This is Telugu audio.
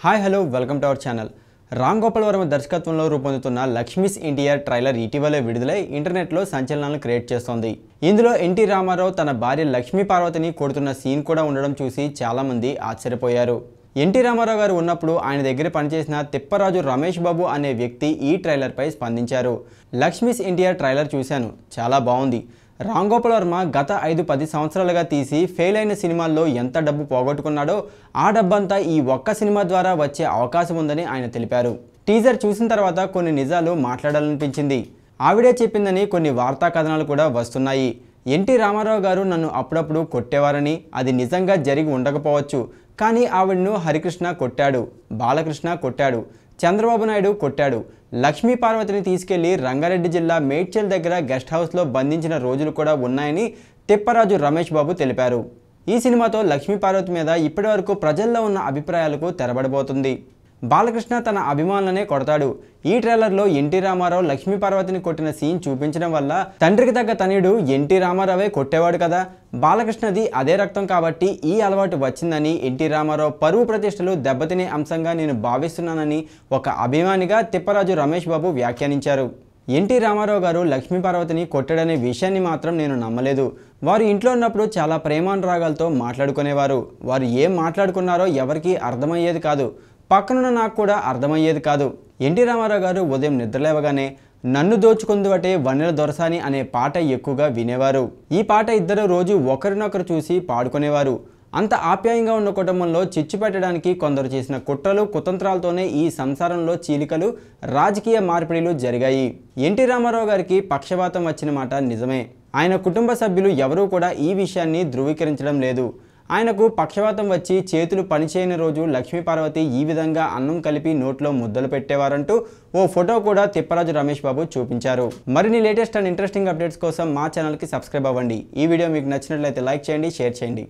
Hi hello welcome to our channel. Ram Gopal Varma దర్శకత్వంలో రూపొందుతున్న లక్ష్మీస్ ఇండియర్ ట్రైలర్ ఇటీవలే విడుదలై ఇంటర్నెట్లో సంచలనాలను క్రియేట్ చేస్తోంది. ఇందులో ఎన్టీ రామారావు తన భార్య లక్ష్మీ పార్వతిని కొడుతున్న సీన్ కూడా ఉండడం చూసి చాలామంది ఆశ్చర్యపోయారు. ఎన్టీ రామారావు గారు ఉన్నప్పుడు ఆయన దగ్గర పనిచేసిన తిప్పరాజు రమేష్ బాబు అనే వ్యక్తి ఈ ట్రైలర్పై స్పందించారు. లక్ష్మీస్ ఇండియర్ ట్రైలర్ చూశాను, చాలా బాగుంది. రామ్ గోపాల్ వర్మ గత 5-10 సంవత్సరాలుగా తీసి ఫెయిల్ అయిన సినిమాల్లో ఎంత డబ్బు పోగొట్టుకున్నాడో ఆ డబ్బంతా ఈ ఒక్క సినిమా ద్వారా వచ్చే అవకాశం ఉందని ఆయన తెలిపారు. టీజర్ చూసిన తర్వాత కొన్ని నిజాలు మాట్లాడాలనిపించింది. ఆవిడే చెప్పిందని కొన్ని వార్తా కథనాలు కూడా వస్తున్నాయి. ఎన్టీ రామారావు గారు నన్ను అప్పుడప్పుడు కొట్టేవారని, అది నిజంగా జరిగి ఉండకపోవచ్చు, కానీ ఆవిడను హరికృష్ణ కొట్టాడు, బాలకృష్ణ కొట్టాడు, చంద్రబాబు నాయుడు కొట్టాడు. లక్ష్మీ పార్వతిని తీసుకెళ్లి రంగారెడ్డి జిల్లా మేడ్చల్ దగ్గర గెస్ట్ హౌస్లో బంధించిన రోజులు కూడా ఉన్నాయని తిప్పరాజు రమేష్ బాబు తెలిపారు. ఈ సినిమాతో లక్ష్మీ పార్వతి మీద ఇప్పటివరకు ప్రజల్లో ఉన్న అభిప్రాయాలకు తెరబడబోతుంది. బాలకృష్ణ తన అభిమానులనే కొడతాడు. ఈ ట్రైలర్లో ఎన్టీ రామారావు లక్ష్మీ పార్వతిని కొట్టిన సీన్ చూపించడం వల్ల తండ్రికి తగ్గ తనయుడు ఎన్టీ రామారావే కొట్టేవాడు కదా, బాలకృష్ణది అదే రక్తం కాబట్టి ఈ అలవాటు వచ్చిందని, ఎన్టీ రామారావు పరువు ప్రతిష్టలు దెబ్బతినే అంశంగా నేను భావిస్తున్నానని ఒక అభిమానిగా తిప్పరాజు రమేష్ బాబు వ్యాఖ్యానించారు. ఎన్టీ రామారావు గారు లక్ష్మీ పార్వతిని కొట్టాడనే విషయాన్ని మాత్రం నేను నమ్మలేదు. వారు ఇంట్లో ఉన్నప్పుడు చాలా ప్రేమానురాగాలతో మాట్లాడుకునేవారు. వారు ఏం మాట్లాడుకున్నారో ఎవరికీ అర్థమయ్యేది కాదు, పక్కనున్న నాకు కూడా అర్థమయ్యేది కాదు. ఎన్టీ రామారావు గారు ఉదయం నిద్రలేవగానే నన్ను దోచుకుందువటే వన్నెల దొరసాని అనే పాట ఎక్కువగా వినేవారు. ఈ పాట ఇద్దరు రోజు ఒకరినొకరు చూసి పాడుకునేవారు. అంత ఆప్యాయంగా ఉన్న కుటుంబంలో చిచ్చు పెట్టడానికి కొందరు చేసిన కుట్రలు కుతంత్రాలతోనే ఈ సంసారంలో చీలికలు, రాజకీయ మార్పిడిలు జరిగాయి. ఎన్టీ రామారావు గారికి పక్షవాతం వచ్చిన మాట నిజమే. ఆయన కుటుంబ సభ్యులు ఎవరూ కూడా ఈ విషయాన్ని ధృవీకరించడం లేదు. ఆయనకు పక్షవాతం వచ్చి చేతులు పనిచేయని రోజు లక్ష్మీ పార్వతి ఈ విధంగా అన్నం కలిపి నోట్లో ముద్దలు పెట్టేవారంటూ ఓ ఫోటో కూడా తిప్పరాజు రమేష్ బాబు చూపించారు. మరిన్ని లేటెస్ట్ అండ్ ఇంట్రెస్టింగ్ అప్డేట్స్ కోసం మా ఛానల్కి సబ్స్క్రైబ్ అవ్వండి. ఈ వీడియో మీకు నచ్చినట్లయితే లైక్ చేయండి, షేర్ చేయండి.